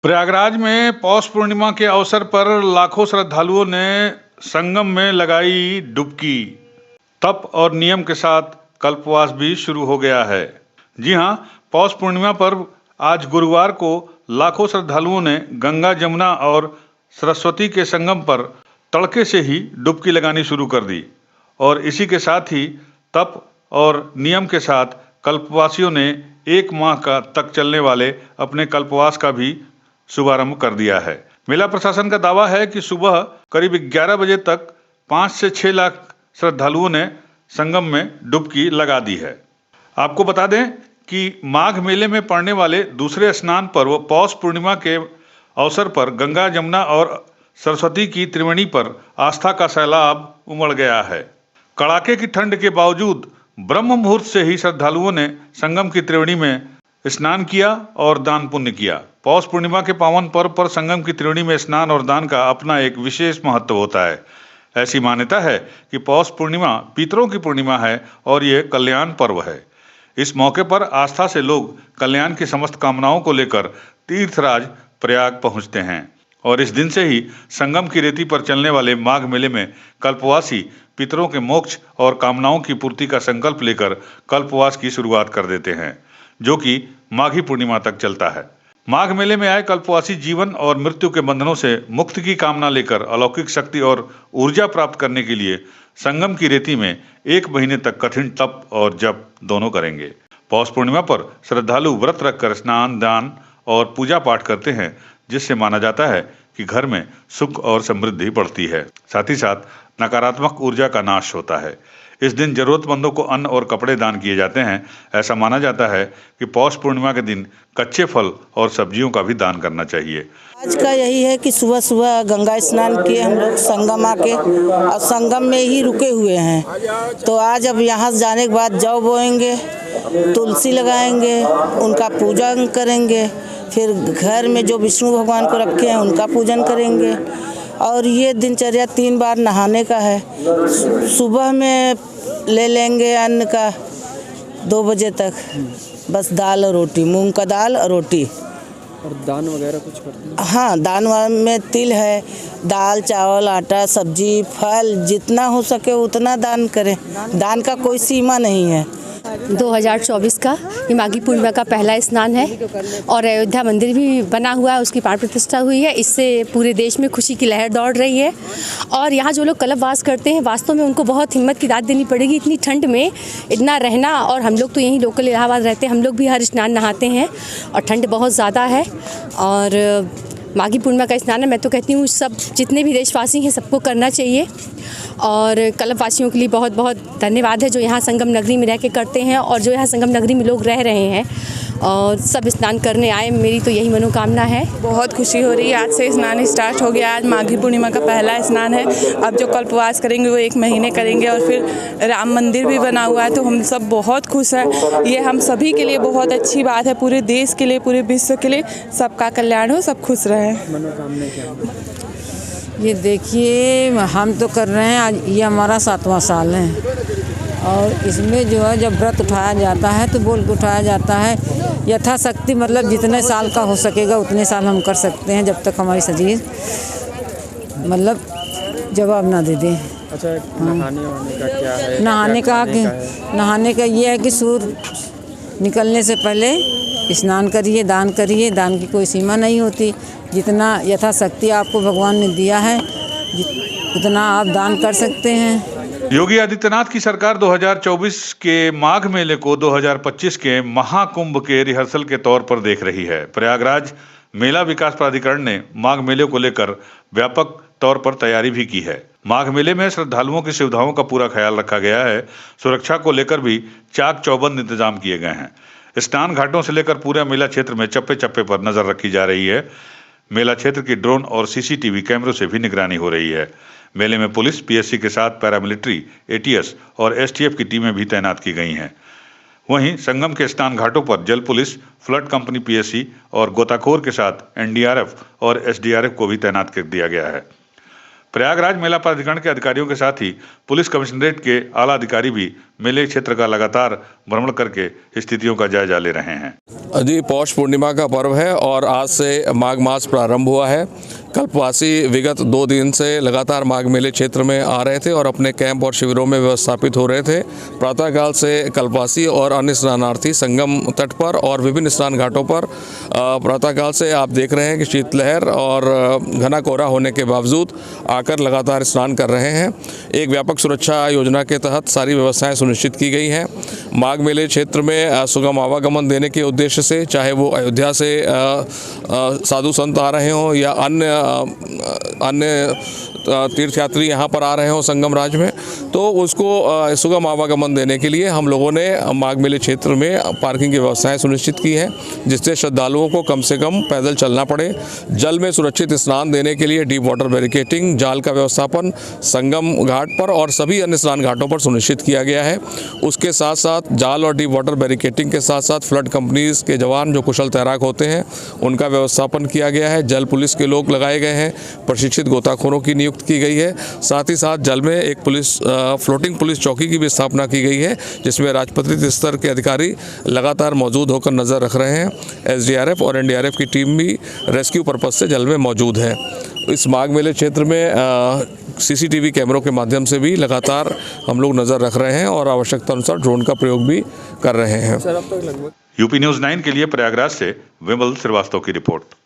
प्रयागराज में पौष पूर्णिमा के अवसर पर लाखों श्रद्धालुओं ने संगम में लगाई डुबकी। तप और नियम के साथ कल्पवास भी शुरू हो गया है। जी हां, पौष पूर्णिमा पर आज गुरुवार को लाखों श्रद्धालुओं ने गंगा, जमुना और सरस्वती के संगम पर तड़के से ही डुबकी लगानी शुरू कर दी और इसी के साथ ही तप और नियम के साथ कल्पवासियों ने 1 माह तक चलने वाले अपने कल्पवास का भी शुभारंभ कर दिया है। मेला प्रशासन का दावा है कि सुबह करीब 11 बजे तक 5 से 6 लाख श्रद्धालुओं ने संगम में डुबकी लगा दी है। आपको बता दें कि माघ मेले में पड़ने वाले दूसरे स्नान पर्व पौष पूर्णिमा के अवसर पर गंगा, जमुना और सरस्वती की त्रिवेणी पर आस्था का सैलाब उमड़ गया है। कड़ाके की ठंड के बावजूद ब्रह्म मुहूर्त से ही श्रद्धालुओं ने संगम की त्रिवेणी में स्नान किया और दान पुण्य किया। पौष पूर्णिमा के पावन पर्व पर संगम की त्रिवेणी में स्नान और दान का अपना एक विशेष महत्व होता है। ऐसी मान्यता है कि पौष पूर्णिमा पितरों की पूर्णिमा है और ये कल्याण पर्व है। इस मौके पर आस्था से लोग कल्याण की समस्त कामनाओं को लेकर तीर्थराज प्रयाग पहुंचते हैं और इस दिन से ही संगम की रेती पर चलने वाले माघ मेले में कल्पवासी पितरों के मोक्ष और कामनाओं की पूर्ति का संकल्प लेकर कल्पवास की शुरुआत कर देते हैं, जो कि माघी पूर्णिमा तक चलता है। माघ मेले में आए कल्पवासी जीवन और मृत्यु के बंधनों से मुक्ति की कामना लेकर अलौकिक शक्ति और ऊर्जा प्राप्त करने के लिए संगम की रेती में 1 महीने तक कठिन तप और जप दोनों करेंगे। पौष पूर्णिमा पर श्रद्धालु व्रत रखकर स्नान, दान और पूजा पाठ करते हैं, जिससे माना जाता है कि घर में सुख और समृद्धि बढ़ती है। साथ ही साथ नकारात्मक ऊर्जा का नाश होता है। इस दिन जरूरतमंदों को अन्न और कपड़े दान किए जाते हैं। ऐसा माना जाता है कि पौष पूर्णिमा के दिन कच्चे फल और सब्जियों का भी दान करना चाहिए। आज का यही है कि सुबह सुबह गंगा स्नान किए हम लोग संगम आके और संगम में ही रुके हुए हैं। तो आज अब यहाँ से जाने के बाद जौ बोएंगे, तुलसी लगाएंगे, उनका पूजन करेंगे, फिर घर में जो विष्णु भगवान को रखे हैं उनका पूजन करेंगे। और ये दिनचर्या 3 बार नहाने का है। सुबह में ले लेंगे अन्न का 2 बजे तक, बस दाल और रोटी, मूंग का दाल और रोटी। और दान वगैरह कुछ करते हैं? हाँ, दान में तिल है, दाल, चावल, आटा, सब्जी, फल, जितना हो सके उतना दान करें। दान का कोई सीमा नहीं है। 2024 का ये माघी पूर्णिमा का पहला स्नान है और अयोध्या मंदिर भी बना हुआ है, उसकी प्राण प्रतिष्ठा हुई है। इससे पूरे देश में खुशी की लहर दौड़ रही है और यहाँ जो लोग कल्पवास करते हैं वास्तव में उनको बहुत हिम्मत की दाद देनी पड़ेगी। इतनी ठंड में इतना रहना, और हम लोग तो यहीं लोकल इलाहाबाद रहते हैं, हम लोग भी हर स्नान नहाते हैं और ठंड बहुत ज़्यादा है। और माघी पूर्णिमा का स्नान है, मैं तो कहती हूँ सब जितने भी देशवासी हैं सबको करना चाहिए। और कल्पवासियों के लिए बहुत बहुत धन्यवाद है जो यहाँ संगम नगरी में रह के करते हैं और जो यहाँ संगम नगरी में लोग रह रहे हैं और सब स्नान करने आए। मेरी तो यही मनोकामना है। बहुत खुशी हो रही है, आज से स्नान स्टार्ट हो गया। आज माघी पूर्णिमा का पहला स्नान है। अब जो कल्पवास करेंगे वो 1 महीने करेंगे और फिर राम मंदिर भी बना हुआ है, तो हम सब बहुत खुश हैं। ये हम सभी के लिए बहुत अच्छी बात है, पूरे देश के लिए, पूरे विश्व के लिए, सबका कल्याण हो, सब खुश रहें। मनोकामना क्या है? ये देखिए, हम तो कर रहे हैं, आज ये हमारा 7वां साल है और इसमें जो है जब व्रत उठाया जाता है तो बोल के उठाया जाता है यथाशक्ति, मतलब जितने साल का हो सकेगा उतने साल हम कर सकते हैं, जब तक हमारी शरीर मतलब जवाब ना दे दे। अच्छा, नहाने वाने का क्या है? नहाने का ये है कि सूर्य निकलने से पहले स्नान करिए, दान करिए। दान की कोई सीमा नहीं होती, जितना यथाशक्ति आपको भगवान ने दिया है उतना आप दान कर सकते हैं। योगी आदित्यनाथ की सरकार 2024 के माघ मेले को 2025 के महाकुंभ के रिहर्सल के तौर पर देख रही है। प्रयागराज मेला विकास प्राधिकरण ने माघ मेले को लेकर व्यापक तौर पर तैयारी भी की है। माघ मेले में श्रद्धालुओं की सुविधाओं का पूरा ख्याल रखा गया है। सुरक्षा को लेकर भी चाक चौबंद इंतजाम किए गए हैं। स्नान घाटों से लेकर पूरे मेला क्षेत्र में चप्पे चप्पे पर नजर रखी जा रही है। मेला क्षेत्र की ड्रोन और सीसीटीवी कैमरों से भी निगरानी हो रही है। मेले में पुलिस, पीएससी के साथ पैरामिलिट्री, एटीएस और एसटीएफ की टीमें भी तैनात की गई हैं। वहीं संगम के स्नान घाटों पर जल पुलिस, फ्लड कंपनी पीएससी और गोताखोर के साथ एनडीआरएफ और एसडीआरएफ को भी तैनात कर दिया गया है। प्रयागराज मेला प्राधिकरण के अधिकारियों के साथ ही पुलिस कमिश्नरेट के आला अधिकारी भी मेले क्षेत्र का लगातार भ्रमण करके स्थितियों का जायजा ले रहे हैं। जी, पौष पूर्णिमा का पर्व है और आज से माघ मास प्रारंभ हुआ है। कल्पवासी विगत 2 दिन से लगातार माघ मेले क्षेत्र में आ रहे थे और अपने कैंप और शिविरों में व्यवस्थापित हो रहे थे। प्रातःकाल से कल्पवासी और अन्य स्नानार्थी संगम तट पर और विभिन्न स्नान घाटों पर प्रातःकाल से आप देख रहे हैं कि शीतलहर और घना कोहरा होने के बावजूद आकर लगातार स्नान कर रहे हैं। एक व्यापक सुरक्षा योजना के तहत सारी व्यवस्थाएं सुनिश्चित की गई हैं। माघ मेले क्षेत्र में सुगम आवागमन देने के उद्देश्य से, चाहे वो अयोध्या से साधु संत आ रहे हों या अन्य तीर्थयात्री यहाँ पर आ रहे हों संगम राज में, तो उसको सुगम आवागमन देने के लिए हम लोगों ने माघ मेले क्षेत्र में पार्किंग की व्यवस्थाएं सुनिश्चित की हैं, जिससे श्रद्धालुओं को कम से कम पैदल चलना पड़े। जल में सुरक्षित स्नान देने के लिए डीप वाटर बैरिकेटिंग, जाल का व्यवस्थापन संगम घाट पर और सभी अन्य स्नान घाटों पर सुनिश्चित किया गया है। उसके साथ साथ जाल और डीप वाटर बैरिकेटिंग के साथ साथ फ्लड कंपनीज के जवान जो कुशल तैराक होते हैं उनका व्यवस्थापन किया गया है। जल पुलिस के लोग लगाए गए हैं, प्रशिक्षित गोताखोरों की नियुक्ति की गई है। साथ ही साथ जल में एक फ्लोटिंग पुलिस चौकी की भी स्थापना की गई है, जिसमें राजपत्रित स्तर के अधिकारी लगातार मौजूद होकर नज़र रख रहे हैं। SDRF और NDRF की टीम भी रेस्क्यू पर्पज से जल में मौजूद है। इस माघ मेले क्षेत्र में CCTV कैमरों के माध्यम से भी लगातार हम लोग नज़र रख रहे हैं और आवश्यकता अनुसार ड्रोन का प्रयोग भी कर रहे हैं। UP News 9 के लिए प्रयागराज से विमल श्रीवास्तव की रिपोर्ट।